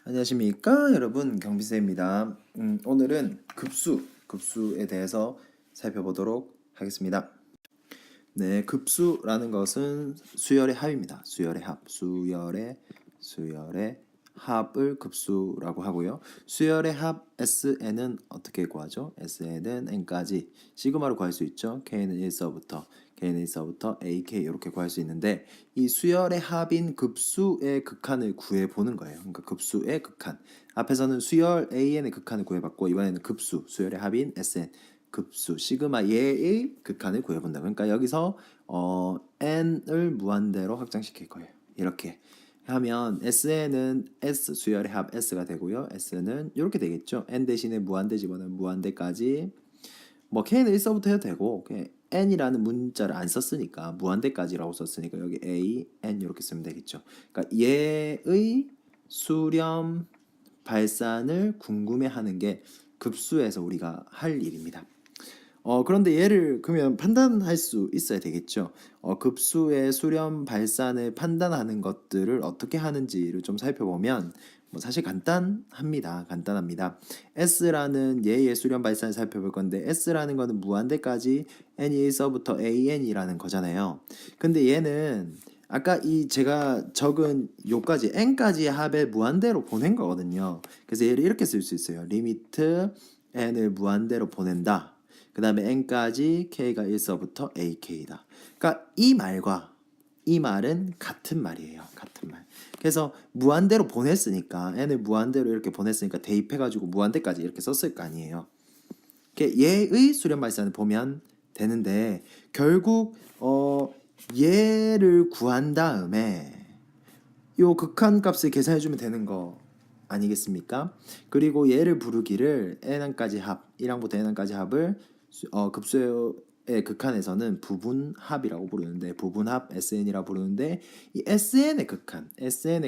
안녕하십니까 여러분, 경비쌤입니다. 오늘은 급수에 대해서 살펴보도록 하겠습니다. 네, 급수라는 것은 수열의 합입니다. 수열의 합을 급수라고 하고요. 수열의 합 SN은 어떻게 구하죠? SN은 n까지 시그마로 구할 수 있죠. K는 1서부터 AK 이렇게 구할 수 있는데, 이 수열의 합인 급수의 극한을 구해보는 거예요. 그러니까 급수의 극한. 앞에서는 수열 AN의 극한을 구해봤고, 이번에는 급수, 수열의 합인 SN 급수 시그마 얘의 극한을 구해본다. 그러니까 여기서 n을 무한대로 확장시킬 거예요. 이렇게 하면 SN은 S 수열의 합 S가 되고요. S는 이렇게 되겠죠. n 대신에 무한대 집어넣으면 무한대까지, 뭐 K는 1서부터 해도 되고, n이라는 문자를 안 썼으니까 무한대까지라고 썼으니까 여기 A, n 이렇게 쓰면 되겠죠. 그러니까 얘의 수렴 발산을 궁금해하는 게 급수에서 우리가 할 일입니다. 그런데 얘를 그러면 판단할 수 있어야 되겠죠. 급수의 수렴 발산을 판단하는 것들을 어떻게 하는지를 좀 살펴보면 뭐 사실 간단합니다. S라는 얘의 수렴 발산을 살펴볼 건데, S라는 거는 무한대까지 n이 1서부터 an이라는 거잖아요. 근데 얘는 아까 이 제가 적은 요까지 n까지의 합을 무한대로 보낸 거거든요. 그래서 얘를 이렇게 쓸 수 있어요. 리미트 n을 무한대로 보낸다. 그 다음에 n까지 k가 1서부터 ak다. 그러니까 이 말은 같은 말이에요. 같은 말. 그래서 무한대로 보냈으니까, n을 무한대로 이렇게 보냈으니까 대입해가지고 무한대까지 이렇게 썼을 거 아니에요. 얘의 수렴 발산을 보면 되는데, 결국 얘를 구한 다음에 요 극한값을 계산해주면 되는 거 아니겠습니까? 그리고 얘를 부르기를 n항까지 합, 1항부터 n항까지 합을 급수의 극한에서는 부분합이라고 부르는데, 부분합 SN이라고 부르는데, 이 SN의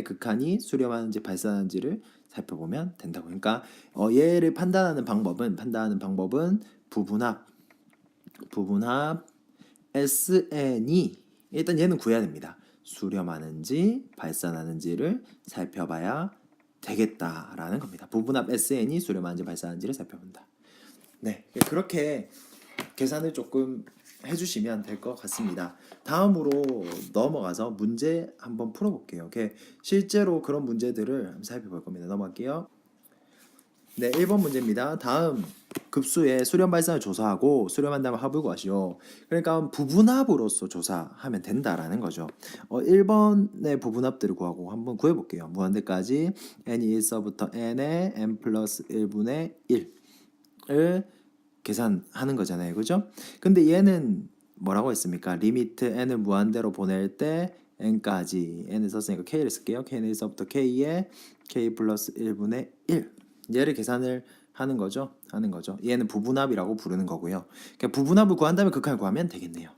극한이 수렴하는지 발산하는지를 살펴보면 된다고. 그러니까 얘를 판단하는 방법은 부분합 SN이 일단 얘는 구해야 됩니다. 수렴하는지 발산하는지를 살펴봐야 되겠다라는 겁니다. 부분합 SN이 수렴하는지 발산하는지를 살펴본다. 네, 그렇게 계산을 조금 해주시면 될 것 같습니다. 다음으로 넘어가서 문제 한번 풀어볼게요. 실제로 그런 문제들을 한번 살펴볼 겁니다. 넘어갈게요. 네, 1번 문제입니다. 다음 급수의 수렴 발산을 조사하고 수렴한 다음에 합을 구하시오. 그러니까 부분합으로서 조사하면 된다라는 거죠. 1번의 부분합들을 구하고 한번 구해볼게요. 무한대까지 n이 1서부터 n에 n 플러스 1분의 1을 계산하는 거잖아요. 그죠? 근데 얘는 뭐라고 했습니까? 리미트 n을 무한대로 보낼 때 n까지, n을 썼으니까 k를 쓸게요. k는 1서부터 k에 k 플러스 1분의 1, 얘를 계산을 하는 거죠. 얘는 부분합이라고 부르는 거고요. 그냥 부분합을 구한다면 극한을 구하면 되겠네요.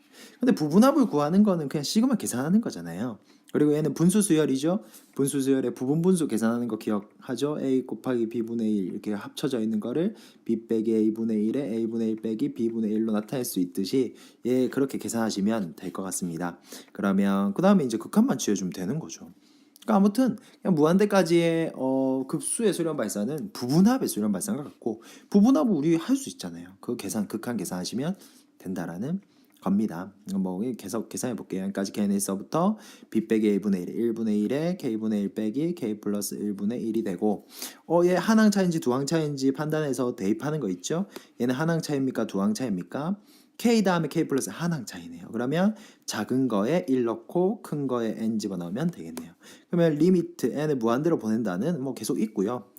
근데 부분합을 구하는 거는 그냥 시그마 계산하는 거잖아요. 그리고 얘는 분수 수열이죠. 분수 수열의 부분 분수 계산하는 거 기억하죠? a 곱하기 b분의 1 이렇게 합쳐져 있는 거를 b 빼기 a분의 1에 a분의 1 빼기 b분의 1로 나타낼 수 있듯이 얘 그렇게 계산하시면 될 것 같습니다. 그러면 그 다음에 이제 극한만 취해주면 되는 거죠. 그러니까 아무튼 그냥 무한대까지의 급수의 수렴 발산은 부분합의 수렴 발산과 같고, 부분합은 우리 할 수 있잖아요. 그 극한 계산하시면 된다라는 겁니다. 뭐 계속 계산해 볼게요. 여기까지 k는 1서부터 b 빼기 a분의 1, 1분의 1에 k분의 1 빼기 k 플러스 1분의 1이 되고, 얘 한항 차인지 두항 차인지 판단해서 대입하는 거 있죠? 얘는 한항 차입니까? 두항 차입니까? k 다음에 k 플러스 한항 차이네요. 그러면 작은 거에 1 넣고 큰 거에 n 집어넣으면 되겠네요. 그러면 리미트 n을 무한대로 보낸다는 뭐 계속 있고요.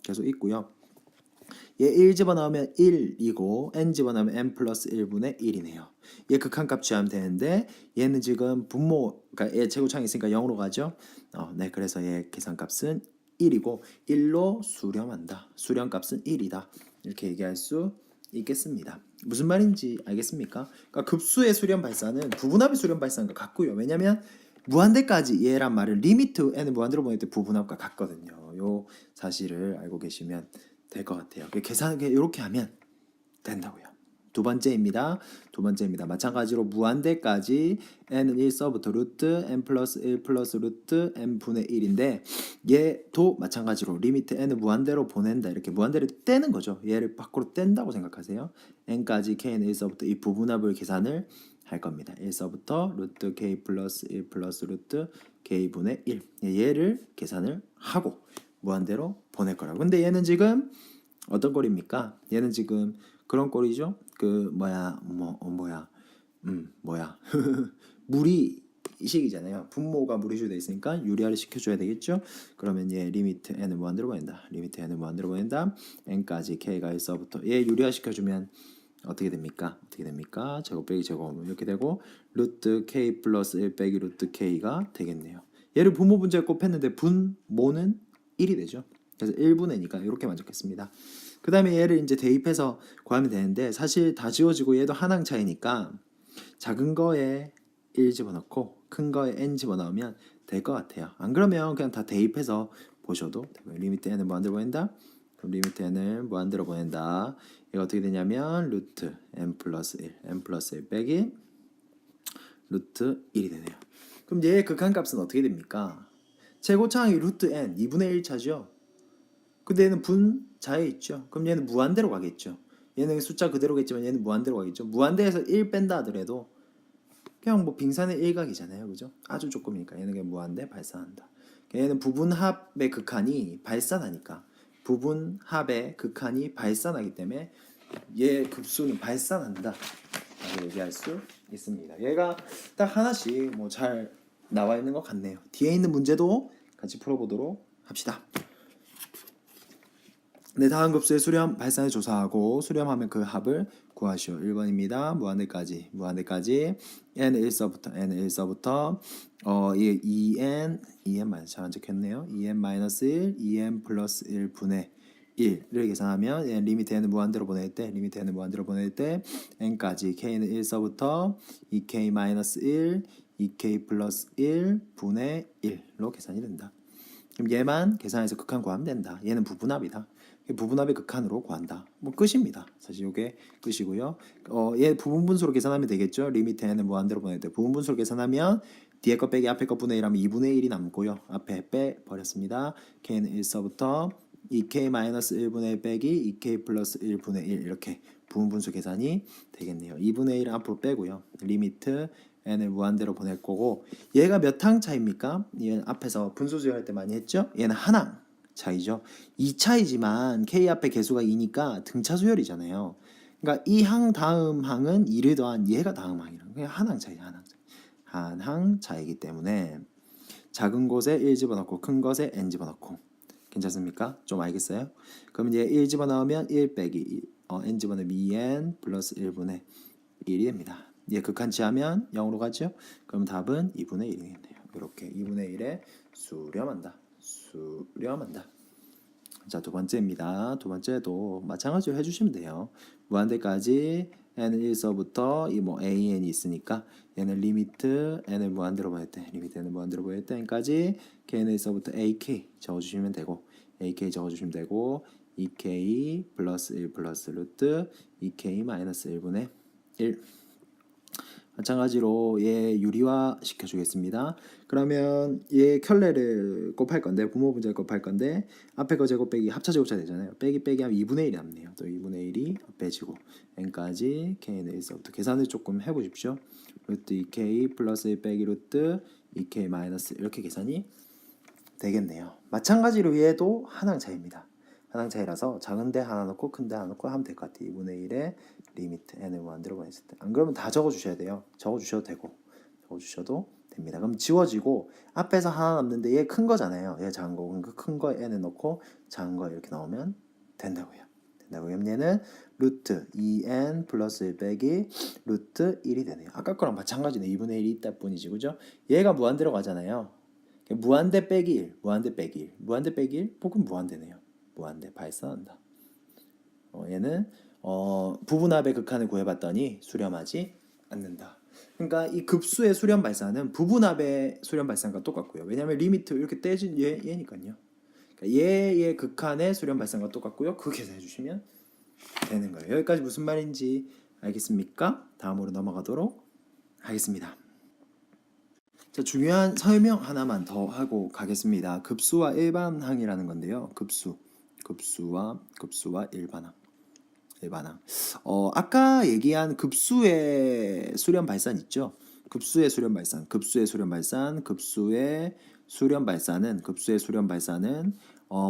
얘 1 집어넣으면 1이고 n 집어넣으면 n 플러스 1분의 1이네요. 얘 극한값 취하면 되는데, 얘는 지금 그러니까 얘 최고창이 있으니까 0으로 가죠. 네, 그래서 얘 계산값은 1이고 1로 수렴한다. 수렴값은 1이다. 이렇게 얘기할 수 있겠습니다. 무슨 말인지 알겠습니까? 그러니까 급수의 수렴 발산은 부분합의 수렴 발산과 같고요. 왜냐면 무한대까지 얘란 말을 리미트 n을 무한대로 보낼 때 부분합과 같거든요. 요 사실을 알고 계시면 될 것 같아요. 계산을 이렇게 하면 된다고요. 두 번째입니다. 마찬가지로 무한대까지 n은 1서부터 루트 n 플러스 1 플러스 루트 n분의 1인데 얘도 마찬가지로 리미트 n을 무한대로 보낸다. 이렇게 무한대를 떼는 거죠. 얘를 밖으로 뗀다고 생각하세요. n까지 k는 1서부터 이 부분합을 계산을 할 겁니다. 1서부터 루트 k 플러스 1 플러스 루트 k분의 1 얘를 계산을 하고 무한대로 보낼 거라고. 근데 얘는 지금 어떤 꼴입니까? 얘는 지금 그런 꼴이죠. 그 무리식이잖아요. 분모가 무리식이 돼 있으니까 유리화를 시켜줘야 되겠죠. 그러면 얘 리미트 n을 무한대로 보낸다. n까지 k가 1서부터 얘 유리화 시켜주면 어떻게 됩니까? 제곱 빼기 제곱 이렇게 되고 루트 k 플러스 1 빼기 루트 k가 되겠네요. 얘를 분모 분자에 곱했는데 분모는 1이 되죠. 그래서 1분의니까 이렇게 만족했습니다. 그 다음에 얘를 이제 대입해서 구하면 되는데 사실 다 지워지고 얘도 한항 차이니까 작은 거에 1 집어넣고 큰 거에 n 집어넣으면 될 것 같아요. 안 그러면 그냥 다 대입해서 보셔도 되고요. 리미트 n을 무한대로 보낸다. 그럼 리미트 n을 무한대로 보낸다. 이거 어떻게 되냐면 루트 n 플러스 1 빼기 루트 1이 되네요. 그럼 얘의 극한값은 어떻게 됩니까? 최고차항이 루트 n 2분의 1 차죠. 근데 얘는 분자에 있죠. 그럼 얘는 무한대로 가겠죠. 얘는 숫자 그대로겠지만 얘는 무한대로 가겠죠. 무한대에서 1 뺀다 하더라도 그냥 뭐 빙산의 일각이잖아요. 그죠? 아주 조금이니까 얘는 그냥 무한대 발산한다. 얘는 부분합의 극한이 발산하니까 부분합의 극한이 발산하기 때문에 얘 급수는 발산한다 라고 얘기할 수 있습니다. 얘가 딱 하나씩 뭐 잘 나와 있는 것 같네요. 뒤에 있는 문제도 같이 풀어보도록 합시다. 네, 다음 급수의 수렴 발산을 조사하고 수렴하면 그 합을 구하시오. 1번입니다. 무한대까지 n은 1서부터 이 2n 마이너스 잘안 적혔네요. 2n 마이너스 1, 2n 플러스 1 분의 1을 계산하면 리미트 n을 무한대로 보낼 때 n까지 k는 1서부터 2k 마이너스 1, 2k 플러스 1 분의 1로 계산이 된다. 그럼 얘만 계산해서 극한 구하면 된다. 얘는 부분합이다. 부분합의 극한으로 구한다. 뭐 끝입니다. 사실 이게 끝이고요. 얘 부분분수로 계산하면 되겠죠. 리미트 n을 무한대로 보낼 때 부분분수로 계산하면 뒤에 거 빼기 앞에 거 분의 1하면 2분의 1이 남고요. 앞에 빼 버렸습니다. k는 1서부터 2k-1분의 1 빼기 2k 플러스 1분의 1 이렇게 부분분수 계산이 되겠네요. 2분의 1을 앞으로 빼고요. 리미트 n을 무한대로 보낼 거고 얘가 몇 항 차입니까? 얘는 앞에서 분수수열 할 때 많이 했죠? 얘는 한 항 차이죠. 2차이지만 k 앞에 개수가 2니까 등차 수열이잖아요. 그러니까 이 항 다음 항은 2를 더한 얘가 다음 항이라는 그냥 한 항 차이. 한 항 차이기 때문에 작은 곳에 1 집어넣고 큰 것에 n 집어넣고 괜찮습니까? 좀 알겠어요? 그러면 얘 1 집어넣으면 1 빼기 n 집어넣으면 2n 플러스 1분의 1이 됩니다. 얘 극한치하면 0으로 가죠? 그럼 답은 2분의 1이겠네요. 이렇게 2분의 1에 수렴한다. 자, 두 번째입니다. 두 번째도 마찬가지로 해주시면 돼요. 무한대까지 n은 1서부터 이 뭐 an이 있으니까 얘는 리미트 n을 무한대로 보낼 때 n까지 k는 1서부터 ak 적어주시면 되고 2k 플러스 1 플러스 루트 2k 마이너스 1분의 1 마찬가지로 얘 유리화 시켜주겠습니다. 그러면 얘 켤레를 곱할 건데 부모 분자를 곱할 건데 앞에 거 제곱 빼기 합차 제곱차 되잖아요. 빼기 하면 2분의 1이 남네요. 또 2분의 1이 빼지고 n까지 k는 1서부터 계산을 조금 해보십시오. 루트 2k 플러스 1 빼기 루트 2k 마이너스 이렇게 계산이 되겠네요. 마찬가지로 얘도 한항 차이입니다. 한항 차이라서 작은데 하나 넣고 큰데 하나 넣고 하면 될 것 같아요. 2분의 1의 리미트 n을 무한대로 보냈을 때. 안 그러면 다 적어주셔야 돼요. 적어주셔도 됩니다. 그럼 지워지고 앞에서 하나 남는데 얘 큰 거잖아요. 얘 작은 거. 그러니까 큰 거에 n을 넣고 작은 거 이렇게 넣으면 된다고요. 그럼 얘는 루트 2n 플러스 1 빼기 루트 1이 되네요. 아까 거랑 마찬가지네. 2분의 1이 있다 뿐이지. 그죠? 얘가 무한대로 가잖아요. 무한대 빼기 1, 무한대 빼기 1, 복은 무한대네요. 무한대 발산한다. 얘는 부분합의 극한을 구해봤더니 수렴하지 않는다. 그러니까 이 급수의 수렴 발산은 부분합의 수렴 발산과 똑같고요. 왜냐하면 리미트 이렇게 떼진 얘니까요. 그러니까 얘의 극한의 수렴 발산과 똑같고요. 그 계산해 주시면 되는 거예요. 여기까지 무슨 말인지 알겠습니까? 다음으로 넘어가도록 하겠습니다. 자, 중요한 설명 하나만 더 하고 가겠습니다. 급수와 일반항이라는 건데요. 급수와 일반항. 아까 얘기한 급수의 수렴 발산 있죠? 급수의 수렴 발산,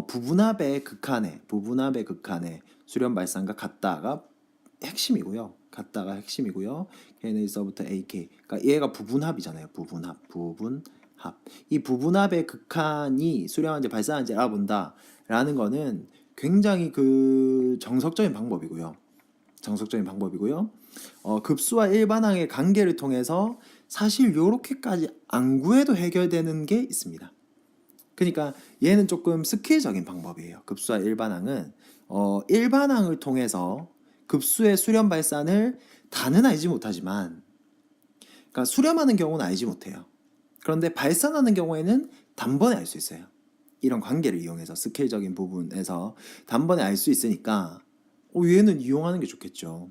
부분합의 극한의 수렴 발산과 같다가 핵심이고요. K-에서부터 AK. 그러니까 얘가 부분합이잖아요. 부분합. 이 부분합의 극한이 수렴한지 발산한지 알아본다라는 거는 굉장히 그 정석적인 방법이고요. 급수와 일반항의 관계를 통해서 사실 요렇게까지 안 구해도 해결되는 게 있습니다. 그러니까 얘는 조금 스킬적인 방법이에요. 급수와 일반항은 일반항을 통해서 급수의 수렴 발산을 다는 알지 못하지만, 그러니까 수렴하는 경우는 알지 못해요. 그런데 발산하는 경우에는 단번에 알 수 있어요. 이런 관계를 이용해서 스케일적인 부분에서 단번에 알 수 있으니까 얘는 이용하는 게 좋겠죠.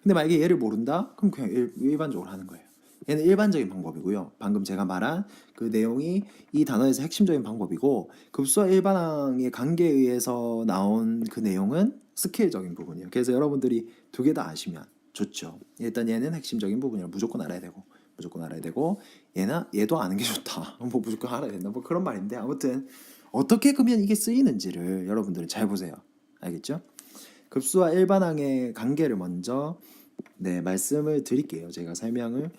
근데 만약에 얘를 모른다? 그럼 그냥 일반적으로 하는 거예요. 얘는 일반적인 방법이고요. 방금 제가 말한 그 내용이 이 단어에서 핵심적인 방법이고, 급수와 일반항의 관계에 의해서 나온 그 내용은 스케일적인 부분이에요. 그래서 여러분들이 두 개 다 아시면 좋죠. 일단 얘는 핵심적인 부분이라 무조건 알아야 되고 얘도 아는 게 좋다. 뭐 무조건 알아야 된다. 뭐 그런 말인데, 아무튼 어떻게 그러면 이게 쓰이는지를 여러분들은 잘 보세요. 알겠죠? 급수와 일반항의 관계를 먼저 말씀을 드릴게요. 제가 설명을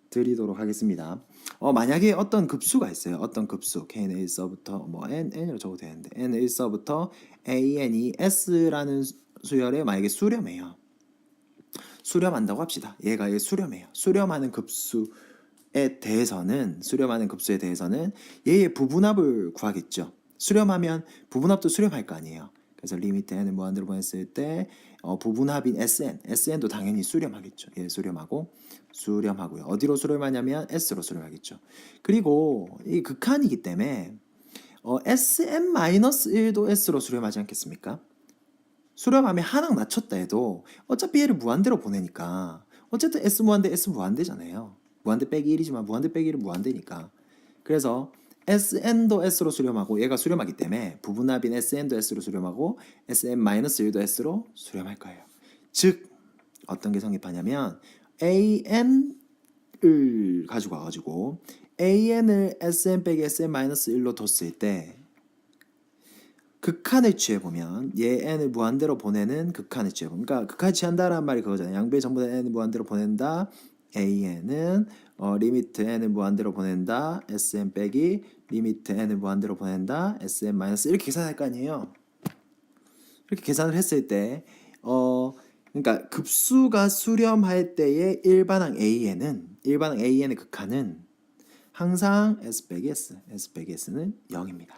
드리도록 하겠습니다. 만약에 어떤 급수가 있어요. 어떤 급수 K는 1서부터 뭐 N으로 적어도 되는데 N은 1서부터 AN이 S라는 수열에 만약에 수렴해요. 수렴한다고 합시다. 얘가 수렴해요. 수렴하는 급수에 대해서는 얘의 부분합을 구하겠죠. 수렴하면 부분합도 수렴할 거 아니에요. 그래서 리미트 n을 무한대로 보냈을 때 부분합인 SN도 당연히 수렴하겠죠. 예, 수렴하고요. 어디로 수렴하냐면 S로 수렴하겠죠. 그리고 이 극한이기 때문에 SM-1도 S로 수렴하지 않겠습니까? 수렴하면 하나 낮췄다 해도 어차피 얘를 무한대로 보내니까 어쨌든 S 무한대잖아요. 무한대 빼기 1이지만 무한대 빼기 1은 무한대니까. 그래서 SN도 S로 수렴하고 얘가 수렴하기 때문에 부분합인 SN도 S로 수렴하고 SM-1도 S로 수렴할 거예요. 즉 어떤 게 성립하냐면 AN을 가지고 와가지고 AN을 SN 빼기 SM-1로 뒀을 때 극한을 취해보면 얘 n을 무한대로 보내는 극한을 취해보면, 그러니까 극한을 취한다라는 말이 그거잖아요. 양배 전부 다 n을 무한대로 보낸다. AN은 리미트 n을 무한대로 보낸다. SM 빼기 리미트 n을 무한대로 보낸다. SM 마이너스 이렇게 계산할 거 아니에요. 이렇게 계산을 했을 때 그러니까 급수가 수렴할 때의 일반항 AN의 극한은 항상 S 빼기 S는 0입니다.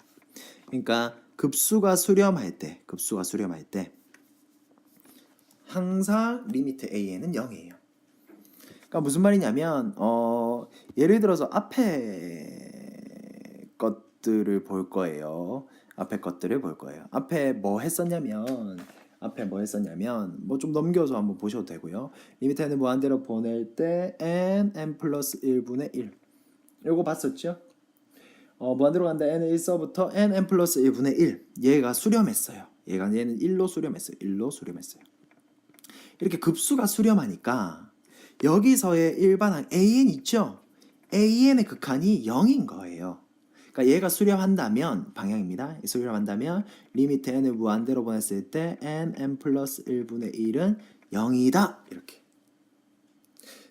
그러니까 급수가 수렴할 때 항상 리미트 AN은 0이에요. 그러니까 무슨 말이냐면 예를 들어서 앞에 것들을 볼 거예요. 앞에 뭐 했었냐면 뭐 좀 넘겨서 한번 보셔도 되고요. 리미트 n을 무한대로 보낼 때 n 플러스 1분의 1 이거 봤었죠? 무한대로 간다. n은 1서부터 n 플러스 1분의 1. 얘가 수렴했어요. 얘는 1로 수렴했어요. 이렇게 급수가 수렴하니까 여기서의 일반항 AN 있죠? AN의 극한이 0인 거예요. 그러니까 얘가 수렴한다면 방향입니다. 수렴한다면 리미트 n을 무한대로 보냈을 때 n 플러스 1분의 1은 0이다. 이렇게.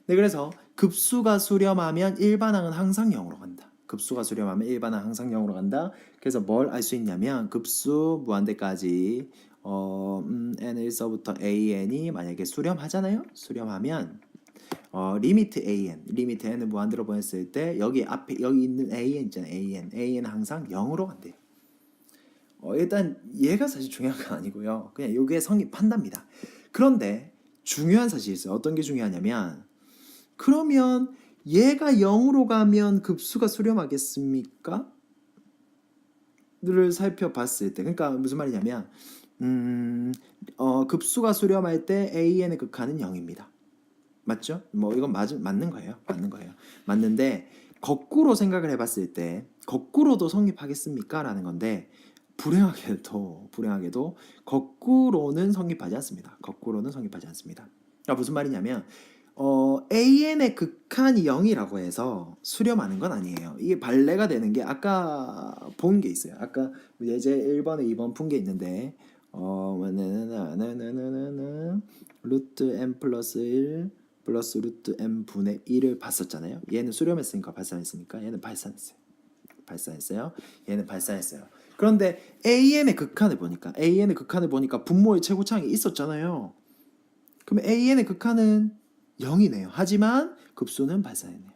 네, 그래서 급수가 수렴하면 일반항은 항상 0으로 간다. 그래서 뭘 알 수 있냐면 급수 무한대까지 n1서부터 an이 만약에 수렴하잖아요. 수렴하면 리미트 n을 무한대로 보냈을 때 여기 있는 an 있잖아요. an 항상 0으로 간대요. 일단 얘가 사실 중요한 건 아니고요. 그냥 이게 성립한답니다. 그런데 중요한 사실이 있어요. 어떤 게 중요하냐면, 그러면 얘가 0으로 가면 급수가 수렴하겠습니까? 를 살펴봤을 때, 그러니까 무슨 말이냐면 급수가 수렴할 때 AN의 극한은 0입니다. 맞죠? 뭐 이건 맞는 거예요. 맞는 거예요. 맞는데 거꾸로 생각을 해봤을 때 거꾸로도 성립하겠습니까? 라는 건데 불행하게도 거꾸로는 성립하지 않습니다. 거꾸로는 성립하지 않습니다. 그러니까 무슨 말이냐면 AN의 극한이 0이라고 해서 수렴하는 건 아니에요. 이게 발레가 되는 게 아까 본 게 있어요. 아까 예제 1번에 2번 푼 게 있는데 루트 n 플러스 1 플러스 루트 n 분의 1을 봤었잖아요. 얘는 수렴했으니까 발산했으니까 얘는 발산했어요. 얘는 발산했어요. 그런데 AN의 극한을 보니까 분모의 최고차항이 있었잖아요. 그럼 AN의 극한은 0이네요. 하지만 급수는 발산했네요.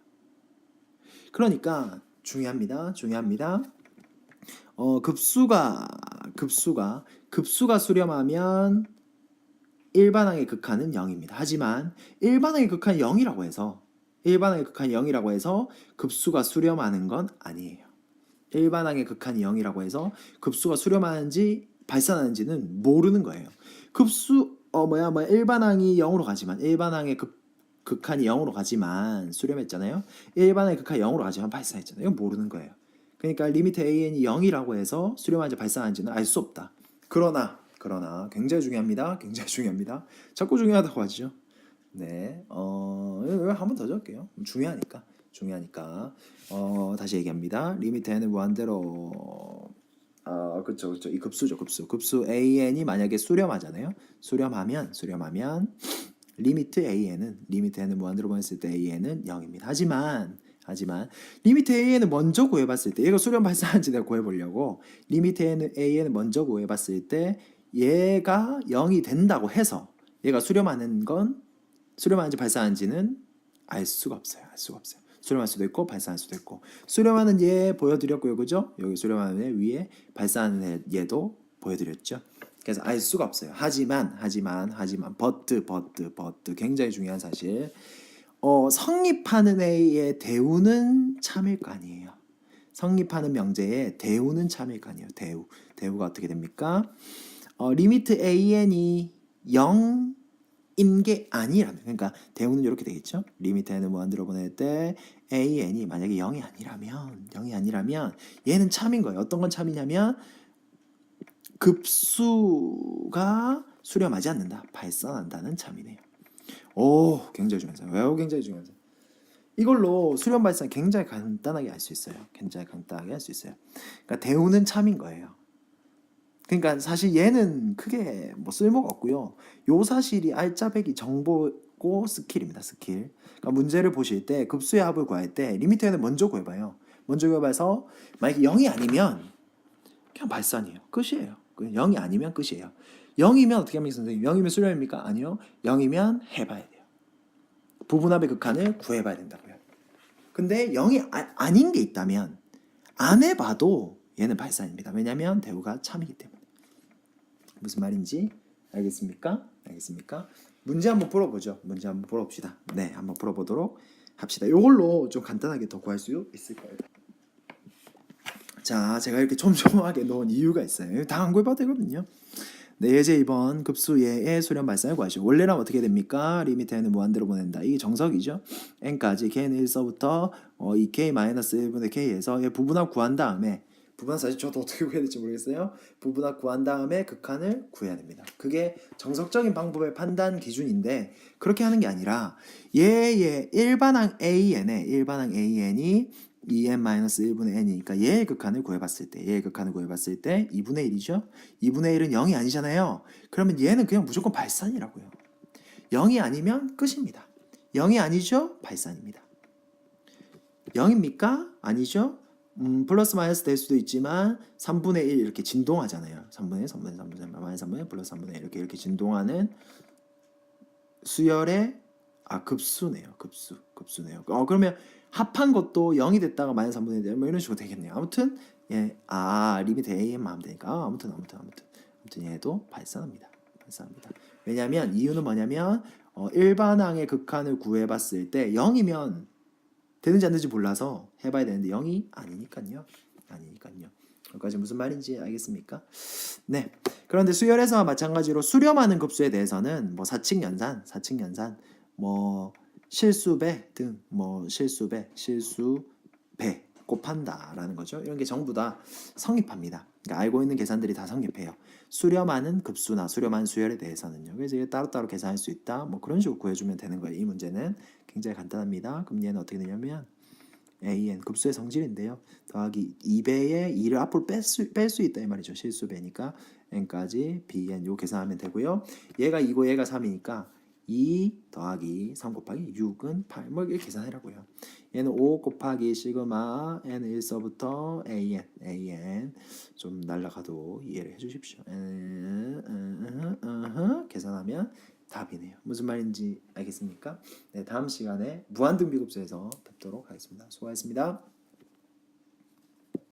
그러니까 중요합니다. 급수가 수렴하면 일반항의 극한은 0입니다. 하지만 일반항의 극한이 0이라고 해서 급수가 수렴하는 건 아니에요. 일반항의 극한이 0이라고 해서 급수가 수렴하는지 발산하는지는 모르는 거예요. 일반항이 0으로 가지만 극한이 0으로 가지만 수렴했잖아요. 일반항의 극한이 0으로 가지만 발산했잖아요. 이건 모르는 거예요. 그러니까 리미트 AN이 0이라고 해서 수렴하는지 발산하는지는 알 수 없다. 그러나 굉장히 중요합니다. 자꾸 중요하다고 하죠. 네, 한 번 더 적을게요. 중요하니까. 다시 얘기합니다. 리미트 n은 무한대로 그쵸. 이 급수죠. 급수 AN이 만약에 수렴하잖아요. 수렴하면 리미트 n은 무한대로 보냈을 때 AN은 0입니다. 하지만 리미트 AN을 먼저 구해봤을 때 얘가 수렴 발산한지 내가 구해보려고 리미트 AN을 먼저 구해봤을 때 얘가 0이 된다고 해서 얘가 수렴하는지 발산하는지는 알 수가 없어요. 수렴할 수도 있고 발산할 수도 있고 수렴하는 얘 보여드렸고요. 그죠? 여기 수렴하는 애 위에 발산하는 얘도 보여드렸죠. 그래서 알 수가 없어요. 하지만 but 굉장히 중요한 사실 성립하는 애의 대우는 참일 거 아니에요. 성립하는 명제의 대우는 참일 거 아니에요. 대우가 어떻게 됩니까? 리미트 AN이 0인 게 아니라면 그러니까 대우는 이렇게 되겠죠. 리미트 n을 무한대로 보낼 때 AN이 만약에 0이 아니라면 얘는 참인 거예요. 어떤 건 참이냐면 급수가 수렴하지 않는다. 발산한다는 참이네요. 오, 굉장히 중요하죠. 이걸로 수렴 발산 굉장히 간단하게 알 수 있어요. 그러니까 대우는 참인 거예요. 그러니까 사실 얘는 크게 뭐 쓸모가 없고요. 요 사실이 알짜배기 정보고 스킬입니다. 그러니까 문제를 보실 때 급수의 합을 구할 때 리미트는 먼저 구해봐요. 먼저 구해봐서 만약에 0이 아니면 그냥 발산이에요. 끝이에요. 0이 아니면 끝이에요. 0이면 어떻게 합니까, 선생님? 0이면 수렴입니까? 아니요. 0이면 해봐야 돼요. 부분합의 극한을 구해봐야 된다고요. 근데 0이 아닌 게 있다면 안 해봐도 얘는 발산입니다. 왜냐하면 대우가 참이기 때문에. 무슨 말인지 알겠습니까? 문제 한번 풀어보죠. 네, 한번 풀어보도록 합시다. 이걸로 좀 간단하게 더 구할 수 있을 거예요. 자, 제가 이렇게 촘촘하게 놓은 이유가 있어요. 다 안 구해봐도 되거든요. 네, 예제 2번 급수의 수렴 발산을 구하시오. 원래라면 어떻게 됩니까? 리미트 n을 무한대로 보낸다. 이게 정석이죠. n까지 k는 1서부터 2k-1분의 k에서 얘 부분합 구한 다음에 부분합 사실 저도 어떻게 구해야 될지 모르겠어요. 부분합 구한 다음에 극한을 구해야 됩니다. 그게 정석적인 방법의 판단 기준인데 그렇게 하는 게 아니라 얘의 일반항 AN이 2n-1분의 n이니까 얘의 극한을 구해봤을 때 2분의 1이죠. 2분의 1은 0이 아니잖아요. 그러면 얘는 그냥 무조건 발산이라고요. 0이 아니면 끝입니다. 0이 아니죠? 발산입니다. 0입니까? 아니죠? 플러스 마이너스 될 수도 있지만 3분의 1 이렇게 진동하잖아요. 3분의 1, 마이너스 3분의 1, 플러스 3분의 1 이렇게 진동하는 수열의 급수네요. 급수네요. 그러면 합한 것도 0이 됐다가 마이너스 3분의 1 뭐 이런 식으로 되겠네요. 아무튼 리미트 AN만 하면 되니까 아무튼 얘도 발산합니다. 왜냐하면 이유는 뭐냐면 일반항의 극한을 구해봤을 때 0이면 되는지 안 되는지 몰라서 해봐야 되는데 0이 아니니까요. 여기까지 무슨 말인지 알겠습니까? 네. 그런데 수열에서와 마찬가지로 수렴하는 급수에 대해서는 뭐 사칙 연산 뭐 실수배 등 뭐 실수배 실수배 곱한다라는 거죠. 이런 게 전부 다 성립합니다. 그러니까 알고 있는 계산들이 다 성립해요. 수렴하는 급수나 수렴하는 수열에 대해서는요. 그래서 이게 따로따로 계산할 수 있다. 뭐 그런 식으로 구해주면 되는 거예요. 이 문제는 굉장히 간단합니다. 그럼 얘는 어떻게 되냐면 AN 급수의 성질인데요. 더하기 2배의 2를 앞으로 뺄 수 있다 이 말이죠. 실수배니까 n까지 bn 요 계산하면 되고요. 얘가 2고 얘가 3이니까 2 더하기 3 곱하기 6은 8. 뭐 이렇게 계산하라고요. 얘는 5 곱하기 시그마 n 1서부터 an 좀 날라가도 이해를 해주십시오. 계산하면 답이네요. 무슨 말인지 알겠습니까? 네, 다음 시간에 무한등비급수에서 뵙도록 하겠습니다. 수고하셨습니다.